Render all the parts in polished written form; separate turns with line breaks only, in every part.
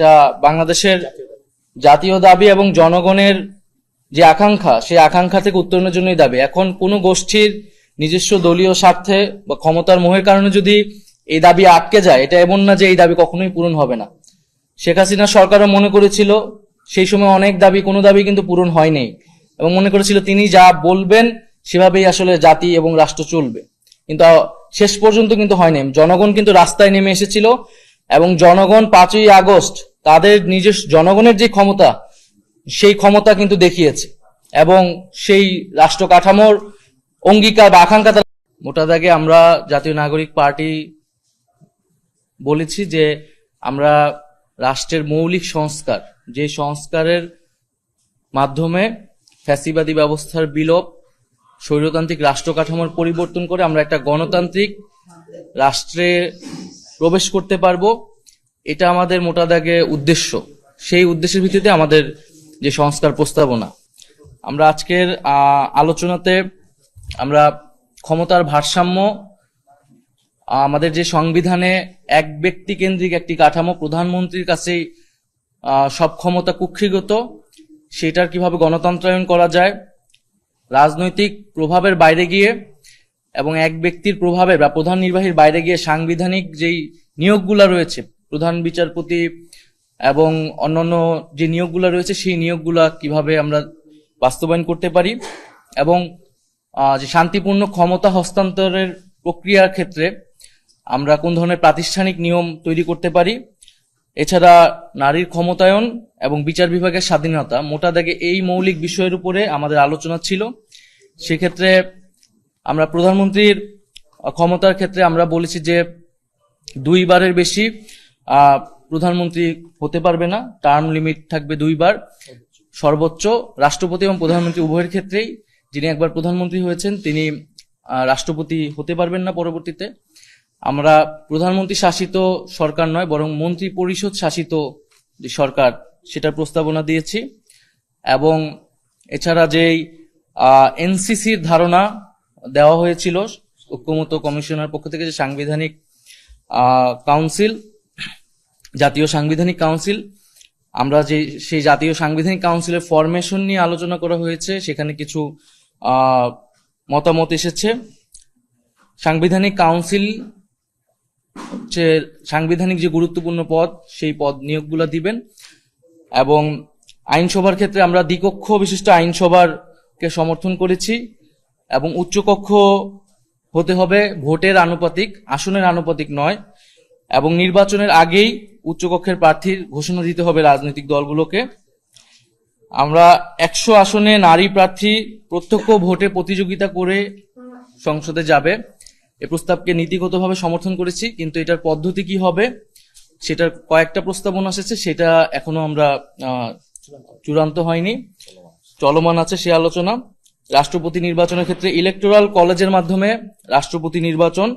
এটা বাংলাদেশের জাতীয় দাবি এবং জনগণের যে আকাঙ্ক্ষা, সেই আকাঙ্ক্ষা থেকে উত্তরণের জন্যই দাবি। এখন কোনো গোষ্ঠীর নিজস্ব দলীয় স্বার্থে বা ক্ষমতার মোহের কারণে যদি এই দাবি আটকে যায়, এটা এমন না যে এই দাবি কখনোই পূরণ হবে না। শেখ হাসিনা সরকারও মনে করেছিল সেই সময় অনেক দাবি, কোনো দাবি কিন্তু পূরণ হয়নি, এবং মনে করেছিল তিনি যা বলবেন সেভাবেই আসলে জাতি এবং রাষ্ট্র চলবে, কিন্তু শেষ পর্যন্ত কিন্তু হয়নি। জনগণ কিন্তু রাস্তায় নেমে এসেছিল এবং জনগণ 5ই আগস্ট তাদের নিজস্ব জনগণের যে ক্ষমতা, সেই ক্ষমতা কিন্তু দেখিয়েছে এবং সেই রাষ্ট্র কাঠামোর অঙ্গীকার বা আকাঙ্ক্ষা। মোটা দাগে আমরা জাতীয় নাগরিক পার্টি বলেছি যে আমরা রাষ্ট্রের মৌলিক সংস্কার, যে সংস্কারের মাধ্যমে ফ্যাসিবাদী ব্যবস্থার বিলোপ, স্বৈরতান্ত্রিক রাষ্ট্র কাঠামোর পরিবর্তন করে আমরা একটা গণতান্ত্রিক রাষ্ট্রে প্রবেশ করতে পারবো, এটা আমাদের মোটা দাগে উদ্দেশ্য। সেই উদ্দেশ্যের ভিত্তিতে আমাদের যে সংস্কার প্রস্তাবনা, আমরা আজকের আলোচনাতে আমরা ক্ষমতার ভারসাম্য, আমাদের যে সংবিধানে এক ব্যক্তি কেন্দ্রিক একটি কাঠামো, প্রধানমন্ত্রীর কাছেই সব ক্ষমতা কুক্ষিগত, সেটার কিভাবে গণতন্ত্রায়ন করা যায়, রাজনৈতিক প্রভাবের বাইরে গিয়ে এবং এক ব্যক্তির প্রভাবে বা প্রধান নির্বাহীর বাইরে গিয়ে সাংবিধানিক যেই নিয়োগগুলো রয়েছে, প্রধান বিচারপতি এবং অন্যান্য যে নিয়োগগুলো রয়েছে, সেই নিয়োগগুলো কিভাবে আমরা বাস্তবায়ন করতে পারি, এবং যে শান্তিপূর্ণ ক্ষমতা হস্তান্তরের প্রক্রিয়ার ক্ষেত্রে আমরা কোন ধরনের প্রাতিষ্ঠানিক নিয়ম তৈরি করতে পারি। এছাড়া নারীর ক্ষমতায়ন এবং বিচার বিভাগের স্বাধীনতা, মোটা দাগে এই মৌলিক বিষয়ের উপরে আমাদের আলোচনা ছিল। সেক্ষেত্রে আমরা প্রধানমন্ত্রীর ক্ষমতার ক্ষেত্রে আমরা বলেছি যে 2 বারের বেশি প্রধানমন্ত্রী হতে পারবে না, টার্ম লিমিট থাকবে 2 বার সর্বোচ্চ। রাষ্ট্রপতি এবং প্রধানমন্ত্রী উভয়ের ক্ষেত্রেই যিনি একবার প্রধানমন্ত্রী হয়েছেন তিনি রাষ্ট্রপতি হতে পারবেন না পরবর্তীতে। আমরা প্রধানমন্ত্রী শাসিত সরকার নয়, বরং মন্ত্রী পরিষদ শাসিত যে সরকার, সেটার প্রস্তাবনা দিয়েছি। এবং এছাড়া যেই এনসিসির ধারণা দেওয়া হয়েছিল ঐক্যমত্য কমিশনের পক্ষ থেকে, যে সাংবিধানিক কাউন্সিল, জাতীয় সাংবিধানিক কাউন্সিল, আমরা যে সেই জাতীয় সাংবিধানিক কাউন্সিলের ফরমেশন নিয়ে আলোচনা করা হয়েছে, সেখানে কিছু মতামত এসেছে। সাংবিধানিক কাউন্সিল হচ্ছে সাংবিধানিক যে গুরুত্বপূর্ণ পদ, সেই পদ নিয়োগগুলো দিবেন। এবং আইনসভার ক্ষেত্রে আমরা দ্বিকক্ষ বিশিষ্ট আইনসভাকে সমর্থন করেছি, এবং উচ্চকক্ষ হতে হবে ভোটের আনুপাতিক, আসনের আনুপাতিক নয়, এবং নির্বাচনের আগেই উচ্চকক্ষের প্রার্থীর ঘোষণা দিতে হবে রাজনৈতিক দলগুলোকে। আমরা 100 আসনে নারী প্রার্থী প্রত্যক্ষ ভোটে প্রতিযোগিতা করে সংসদে যাবে, এ প্রস্তাবকে নীতিগতভাবে সমর্থন করেছি, কিন্তু এটার পদ্ধতি কি হবে সেটার কয়েকটা প্রস্তাবনা এসেছে, সেটা এখনো আমরা চূড়ান্ত হয়নি, চলমান আছে সে আলোচনা। রাষ্ট্রপতি নির্বাচনের ক্ষেত্রে ইলেকটোরাল কলেজের মাধ্যমে রাষ্ট্রপতি নির্বাচন,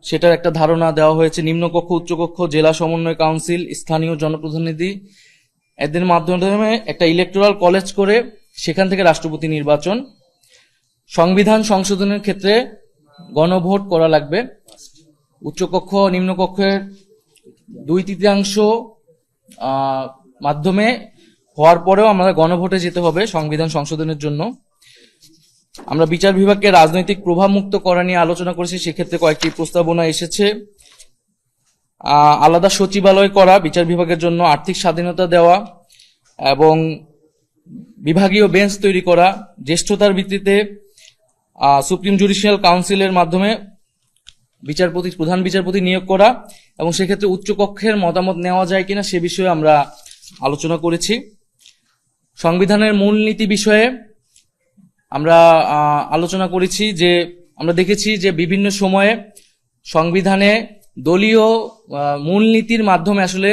সেটার একটা ধারণা দেওয়া হয়েছে। নিম্নকক্ষ, উচ্চকক্ষ, জেলা সমন্বয় কাউন্সিল, স্থানীয় জনপ্রতিনিধি, এদের মাধ্যমে একটা ইলেকটোরাল কলেজ করে সেখান থেকে রাষ্ট্রপতি নির্বাচন। সংবিধান সংশোধনের ক্ষেত্রে গণভোট করা লাগবে। উচ্চকক্ষ নিম্নকক্ষের 2/3 মাধ্যমে হওয়ার পরেও আমরা গণভোটে যেতে হবে সংবিধান সংশোধনের জন্য। আমরা বিচার বিভাগকে রাজনৈতিক প্রভাব মুক্ত করা নিয়ে আলোচনা করেছি, সেক্ষেত্রে কয়েকটি প্রস্তাবনা এসেছে। আলাদা সচিবালয় করা, বিচার বিভাগের জন্য আর্থিক স্বাধীনতা দেওয়া, এবং বিভাগীয় বেঞ্চ তৈরি করা, জ্যেষ্ঠতার ভিত্তিতে সুপ্রিম জুডিশিয়াল কাউন্সিলের মাধ্যমে প্রধান বিচারপতি নিয়োগ করা, এবং সেক্ষেত্রে উচ্চকক্ষের মতামত নেওয়া যায় কিনা সে বিষয়ে আমরা আলোচনা করেছি। সংবিধানের মূলনীতি বিষয়ে আমরা আলোচনা করেছি, যে আমরা দেখেছি যে বিভিন্ন সময়ে সংবিধানে দলীয় মূলনীতির মাধ্যমে আসলে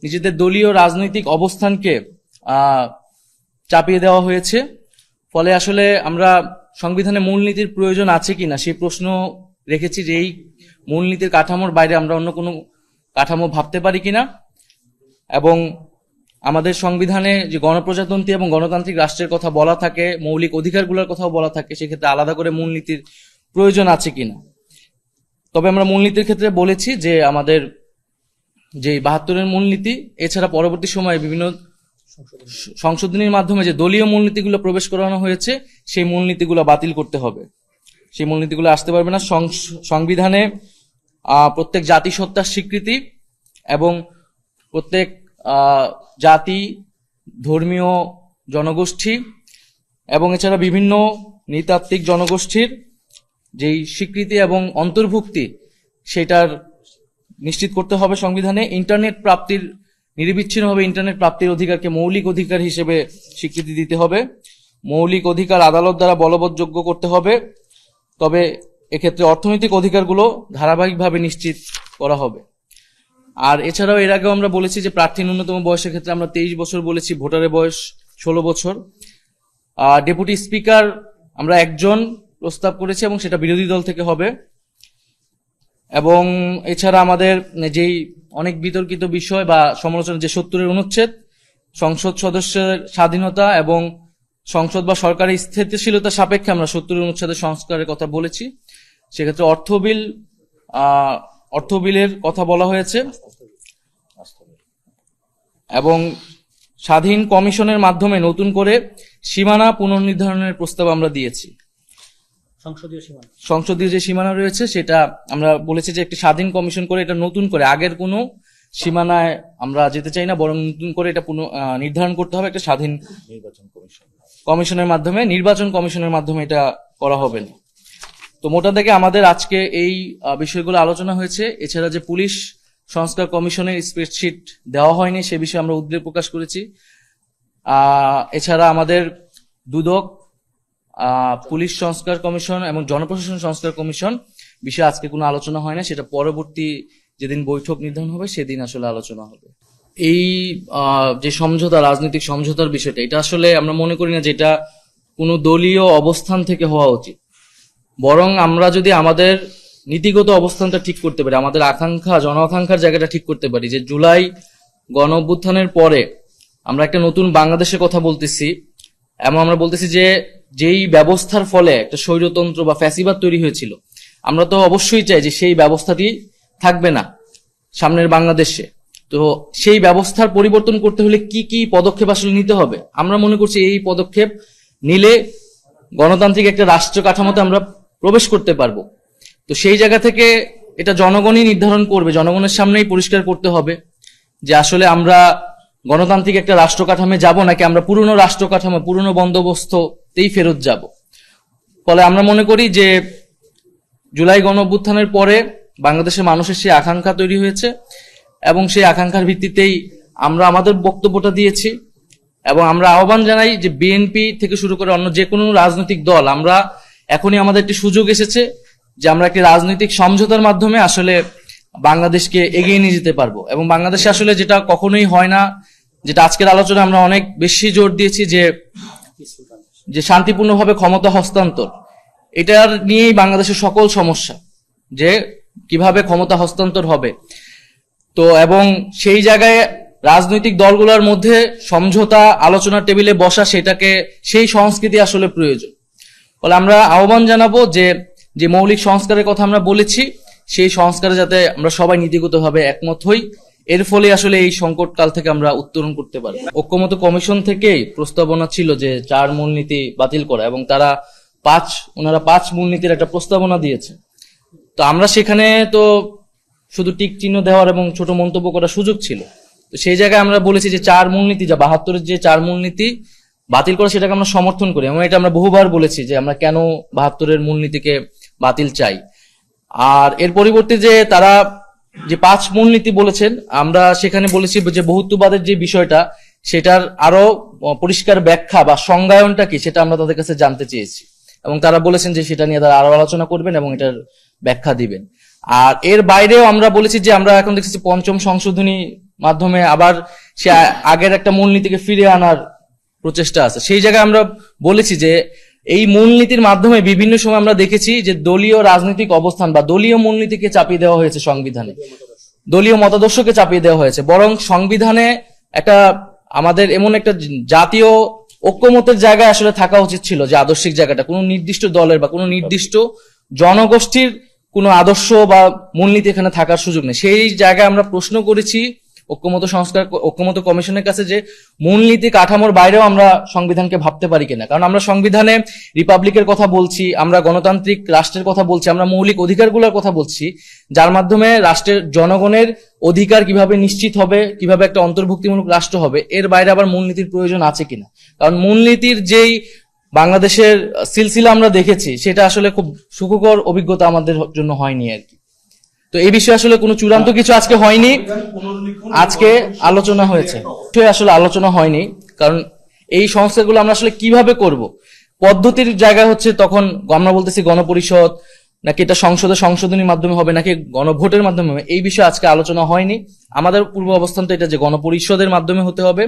নিজেদের দলীয় রাজনৈতিক অবস্থানকে চাপিয়ে দেওয়া হয়েছে। ফলে আসলে আমরা সংবিধানে মূলনীতির প্রয়োজন আছে কিনা সেই প্রশ্ন রেখেছি, যে এই মূলনীতির কাঠামোর বাইরে আমরা অন্য কোনো কাঠামো ভাবতে পারি কিনা। এবং আমাদের সংবিধানে যে গণপ্রজাতন্ত্রী এবং গণতান্ত্রিক রাষ্ট্রের কথা বলা থাকে, মৌলিক অধিকারগুলোর কথাও বলা থাকে, সেক্ষেত্রে আলাদা করে মূলনীতির প্রয়োজন আছে কিনা। তবে আমরা মূলনীতির ক্ষেত্রে বলেছি যে আমাদের যে 72-এর মূলনীতি, এছাড়া পরবর্তী সময়ে বিভিন্ন সংশোধনীর মাধ্যমে যে দলীয় মূলনীতিগুলো প্রবেশ করানো হয়েছে সেই মূলনীতিগুলো বাতিল করতে হবে। সেই মূলনীতিগুলো আসতে পারবে না। সংবিধানে প্রত্যেক জাতিসত্তার স্বীকৃতি এবং প্রত্যেক জাতি, ধর্মীয় জনগোষ্ঠী এবং এছাড়া বিভিন্ন নৃতাত্ত্বিক জনগোষ্ঠীর যেই স্বীকৃতি এবং অন্তর্ভুক্তি সেটার নিশ্চিত করতে হবে সংবিধানে। ইন্টারনেট প্রাপ্তির নিরবিচ্ছিন্নভাবে ইন্টারনেট প্রাপ্তির অধিকারকে মৌলিক অধিকার হিসেবে স্বীকৃতি দিতে হবে। মৌলিক অধিকার আদালত দ্বারা বলবৎযোগ্য করতে হবে। তবে এক্ষেত্রে অর্থনৈতিক অধিকারগুলো ধারাবাহিকভাবে নিশ্চিত করা হবে। আর এছাড়াও এর আগেও আমরা বলেছি যে প্রার্থীর ন্যূনতম বয়সের ক্ষেত্রে আমরা 23 বছর বলেছি, ভোটারের বয়স 16 বছর। ডেপুটি স্পিকার আমরা একজন প্রস্তাব করেছি এবং সেটা বিরোধী দল থেকে হবে। এবং এছাড়া আমাদের যেই অনেক বিতর্কিত বিষয় বা সমালোচনা, যে 70-এর অনুচ্ছেদ, সংসদ সদস্যের স্বাধীনতা এবং সংসদ বা সরকারের স্থিতিশীলতা সাপেক্ষে আমরা 70-এর অনুচ্ছেদের সংস্কারের কথা বলেছি। সেক্ষেত্রে অর্থ বিলের কথা বলা হয়েছে এবং স্বাধীন কমিশনের মাধ্যমে নতুন করে সীমানা পুনর্নির্ধারণের প্রস্তাব আমরা দিয়েছি। সংসদীয় যে সীমানা রয়েছে সেটা আমরা বলেছি যে একটি স্বাধীন কমিশন করে এটা নতুন করে, আগের কোনো সীমানায় আমরা যেতে চাই না, বরং নতুন করে এটা নির্ধারণ করতে হবে একটা স্বাধীন কমিশনের মাধ্যমে, নির্বাচন কমিশনের মাধ্যমে এটা করা হবে না। তো মোটা থেকে আমাদের আজকে এই বিষয়গুলো আলোচনা হয়েছে। এছাড়া যে পুলিশ সংস্কার কমিশনের স্প্রেডশিট দেওয়া হয়নি সে বিষয়ে আমরা উদ্বেগ প্রকাশ করেছি। এছাড়া আমাদের দুদক, পুলিশ সংস্কার কমিশন এবং জনপ্রশাসন সংস্কার কমিশন বিষয়ে আজকে কোনো আলোচনা হয় না, সেটা পরবর্তী যেদিন বৈঠক নির্ধারণ হবে সেদিন আসলে আলোচনা হবে। এই যে সমঝোতা, রাজনৈতিক সমঝোতার বিষয়টা, এটা আসলে আমরা মনে করি না যে এটা কোনো দলীয় অবস্থান থেকে হওয়া উচিত। বরং আমরা যদি আমাদের নীতিগত অবস্থানটা ঠিক করতে পারি, আমাদের আকাঙ্ক্ষা, জন আকাঙ্ক্ষার জায়গাটা ঠিক করতে পারি, যে জুলাই গণ অভ্যুত্থানের পরে আমরা একটা নতুন বাংলাদেশের কথা বলতেছি এবং আমরা বলতেছি যে যেই ব্যবস্থার ফলে একটা স্বৈরতন্ত্র বা ফ্যাসিবাদ তৈরি হয়েছিল, আমরা তো অবশ্যই চাই যে সেই ব্যবস্থাটি থাকবে না সামনের বাংলাদেশে। তো সেই ব্যবস্থার পরিবর্তন করতে হলে কি কি পদক্ষেপ আসলে নিতে হবে, আমরা মনে করছি এই পদক্ষেপ নিলে গণতান্ত্রিক একটা রাষ্ট্র কাঠামোতে আমরা প্রবেশ করতে পারবো। তো সেই জায়গা থেকে এটা জনগণই নির্ধারণ করবে, জনগণের সামনেই পরিষ্কার করতে হবে যে আসলে আমরা গণতান্ত্রিক একটা রাষ্ট্র কাঠামো যাব নাকি আমরা পুরনো রাষ্ট্র কাঠামো, পুরনো বন্দোবস্ততেই ফেরত যাব। ফলে আমরা মনে করি যে জুলাই গণ অভ্যুত্থানের পরে বাংলাদেশের মানুষের সেই আকাঙ্ক্ষা তৈরি হয়েছে এবং সেই আকাঙ্ক্ষার ভিত্তিতেই আমরা আমাদের বক্তব্যটা দিয়েছি। এবং আমরা আহ্বান জানাই যে বিএনপি থেকে শুরু করে অন্য যে কোনো রাজনৈতিক দল, আমরা এখনই আমাদের একটি সুযোগ এসেছে যে আমরা একটি রাজনৈতিক সমঝোতার মাধ্যমে আসলে বাংলাদেশকে এগিয়ে নিয়ে যেতে পারবো। এবং বাংলাদেশে আসলে যেটা কখনোই হয় না, যেটা আজকের আলোচনা আমরা অনেক বেশি জোর দিয়েছি, যে শান্তিপূর্ণভাবে ক্ষমতা হস্তান্তর, এটার নিয়েই বাংলাদেশের সকল সমস্যা, যে কিভাবে ক্ষমতা হস্তান্তর হবে। তো এবং সেই জায়গায় রাজনৈতিক দলগুলোর মধ্যে সমঝোতা, আলোচনার টেবিলে বসা, সেটাকে সেই সংস্কৃতি আসলে প্রয়োজন। ফলে আমরা আহ্বান জানাবো যে যে মৌলিক সংস্কারের কথা আমরা বলেছি সেই সংস্কারে যাতে আমরা সবাই নীতিগতভাবে একমত হই, এর ফলে আসলে এই সংকট কাল থেকে আমরা উত্তরণ করতে পারি। ঐক্যমত্য কমিশন থেকেই প্রস্তাবনা ছিল যে 4 মূলনীতি বাতিল করা, এবং ওনারা 5 মূলনীতির একটা প্রস্তাবনা দিয়েছে। তো আমরা সেখানে তো শুধু টিক চিহ্ন দেওয়ার এবং ছোট মন্তব্য করার সুযোগ ছিল। তো সেই জায়গায় আমরা বলেছি যে 4 মূলনীতি, যা 72-এর যে 4 মূলনীতি বাতিল করা, সেটাকে আমরা সমর্থন করি এবং এটা আমরা বহুবার বলেছি যে আমরা কেন 72-এর মূলনীতিকে বাতিল চাই। আর এর পরিবর্তে যে তারা যে 5 মূলনীতি বলেছেন, আমরা সেখানে বলেছি যে বহুত্ববাদের যে বিষয়টা, সেটার আরো পরিষ্কার ব্যাখ্যা বা সংজ্ঞায়নটা কি সেটা আমরা তাদের কাছে জানতে চেয়েছি, এবং তারা বলেছেন যে সেটা নিয়ে তারা আরো আলোচনা করবেন এবং এটার ব্যাখ্যা দিবেন। আর এর বাইরেও আমরা বলেছি যে আমরা এখন দেখছি 5ম সংশোধনী মাধ্যমে আবার সে আগের একটা মূলনীতিকে ফিরিয়ে আনার প্রচেষ্টা আছে। সেই জায়গায় আমরা বলেছি যে এই মূলনীতির মাধ্যমে বিভিন্ন সময় আমরা দেখেছি যে দলীয় রাজনৈতিক অবস্থান বা দলীয় মূলনীতিকে চাপিয়ে দেওয়া হয়েছে সংবিধানে, দলীয় মতাদর্শকে চাপিয়ে দেওয়া হয়েছে। বরং সংবিধানে একটা আমাদের এমন একটা জাতীয় ঐক্যমতের জায়গায় আসলে থাকা উচিত ছিল, যে আদর্শিক জায়গাটা কোনো নির্দিষ্ট দলের বা কোনো নির্দিষ্ট জনগোষ্ঠীর কোনো আদর্শ বা মূলনীতি এখানে থাকার সুযোগ নেই। সেই জায়গায় আমরা প্রশ্ন করেছি ঐক্যমত কমিশনের কাছে যে মূলনীতি কাঠামোর বাইরেও আমরা সংবিধানকে ভাবতে পারি কিনা, কারণ আমরা সংবিধানে রিপাবলিকের কথা বলছি, আমরা গণতান্ত্রিক রাষ্ট্রের কথা বলছি, আমরা মৌলিক অধিকারগুলোর কথা বলছি, যার মাধ্যমে রাষ্ট্রের জনগণের অধিকার কিভাবে নিশ্চিত হবে, কিভাবে একটা অন্তর্ভুক্তিমূলক রাষ্ট্র হবে, এর বাইরে আবার মূলনীতির প্রয়োজন আছে কিনা। কারণ মূলনীতির যেই বাংলাদেশের সিলসিলা আমরা দেখেছি সেটা আসলে খুব সুখকর অভিজ্ঞতা আমাদের জন্য হয়নি আর কি। তো এই বিষয়ে আসলে কোনো চূড়ান্ত কিছু আজকে হয়নি, আজকে আলোচনা হয়েছে, আসলে আলোচনা হয়নি। কারণ এই সংস্কারগুলো আমরা আসলে কিভাবে করব, পদ্ধতির জায়গা হচ্ছে তখন আমরা বলতেছি গণপরিষদ নাকি এটা সংশোধনীর মাধ্যমে হবে নাকি গণভোটের মাধ্যমে হবে, এই বিষয়ে আজকে আলোচনা হয়নি। আমাদের পূর্ব অবস্থান তো এটা যে গণপরিষদের মাধ্যমে হতে হবে,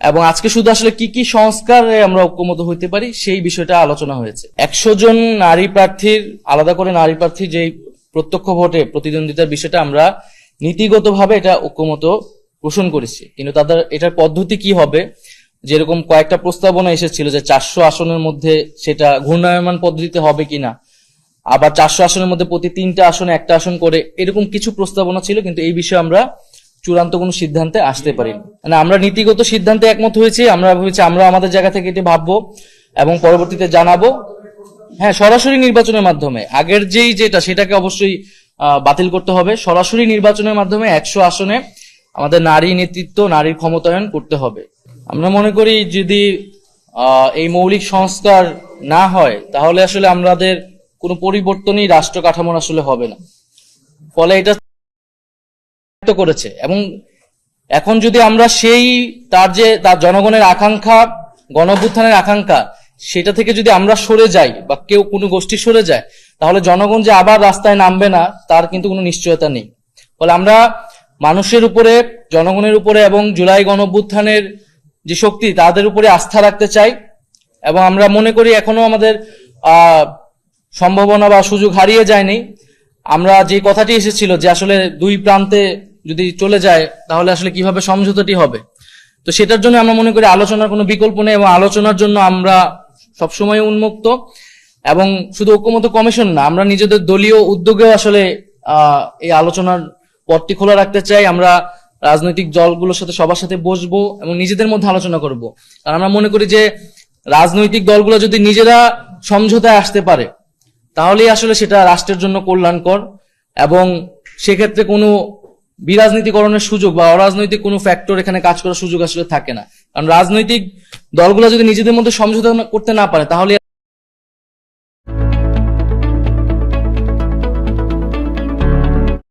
এবং আজকে শুধু আসলে কি কি সংস্কারে আমরা ঐক্যমত হইতে পারি সেই বিষয়টা আলোচনা হয়েছে। 100 জন নারী প্রার্থীর, আলাদা করে নারী প্রার্থী যে প্রত্যক্ষ ভোটে প্রতিদ্বন্দ্বিতার বিষয়টা আমরা নীতিগতভাবে এটা ঐক্যমত পোষণ করেছি, কিন্তু তাদের এটার পদ্ধতি কি হবে, যেরকম কয়েকটা প্রস্তাবনা এসেছিল যে 400 আসনের মধ্যে সেটা ঘূর্ণায়মান পদ্ধতিতে হবে কিনা, আবার 400 আসনের মধ্যে প্রতি 3টা আসনে 1টা আসন করে, এরকম কিছু প্রস্তাবনা ছিল, কিন্তু এই বিষয়ে আমরা চূড়ান্ত কোনো সিদ্ধান্তে আসতে পারিনি। মানে আমরা নীতিগত সিদ্ধান্তে একমত হয়েছি, আমরা ভেবেছি আমরা আমাদের জায়গা থেকে এটি ভাববো এবং পরবর্তীতে জানাবো। হ্যাঁ, সরাসরি নির্বাচনের মাধ্যমে, আগের যেটা সেটাকে অবশ্যই বাতিল করতে হবে। সরাসরি নির্বাচনের মাধ্যমে 100 আসনে আমাদের নারী নেতৃত্ব, নারীর ক্ষমতায়ন করতে হবে। আমরা মনে করি যদি এই মৌলিক সংস্কার না হয় তাহলে আসলে আমাদের কোনো পরিবর্তনই রাষ্ট্র কাঠামোর আসলে হবে না। ফলে এটা করেছে, এবং এখন যদি আমরা সেই তার জনগণের আকাঙ্ক্ষা, গণঅভ্যুত্থানের আকাঙ্ক্ষা, সেটা থেকে যদি আমরা সরে যাই বা কেউ কোনো গোষ্ঠী সরে যায়, তাহলে জনগণ যে আবার রাস্তায় নামবে না তার কিন্তু কোনো নিশ্চয়তা নেই। ফলে আমরা মানুষের উপরে, জনগণের উপরে এবং জুলাই গণঅভ্যুত্থানের যে শক্তি তাদের উপরে আস্থা রাখতে চাই, এবং আমরা মনে করি এখনো আমাদের সম্ভাবনা বা সুযোগ হারিয়ে যায়নি। আমরা যে কথাটি এসেছিল যে আসলে দুই প্রান্তে যদি চলে যায় তাহলে আসলে কিভাবে সমঝোতাটি হবে, তো সেটার জন্য আমরা মনে করি আলোচনার কোনো বিকল্প নেই, এবং আলোচনার জন্য আমরা সবসময় উন্মুক্ত। এবং শুধু ঐক্যমত কমিশন না, আমরা নিজেদের দলীয় উদ্যোগেও আসলে এই আলোচনার পথটি খোলা রাখতে চাই। আমরা রাজনৈতিক দলগুলোর সাথে সবার সাথে বসবো এবং নিজেদের মধ্যে আলোচনা করব, কারণ আমরা মনে করি যে রাজনৈতিক দলগুলো যদি নিজেরা সমঝোতায় আসতে পারে তাহলেই আসলে সেটা রাষ্ট্রের জন্য কল্যাণকর, এবং সেক্ষেত্রে কোনো বিরাজনীতিকরণের সুযোগ বা অরাজনৈতিক কোনো ফ্যাক্টর এখানে কাজ করার সুযোগ আসলে থাকে না। কারণ রাজনৈতিক দলগুলো যদি নিজেদের মধ্যে সমঝোতা করতে না পারে তাহলে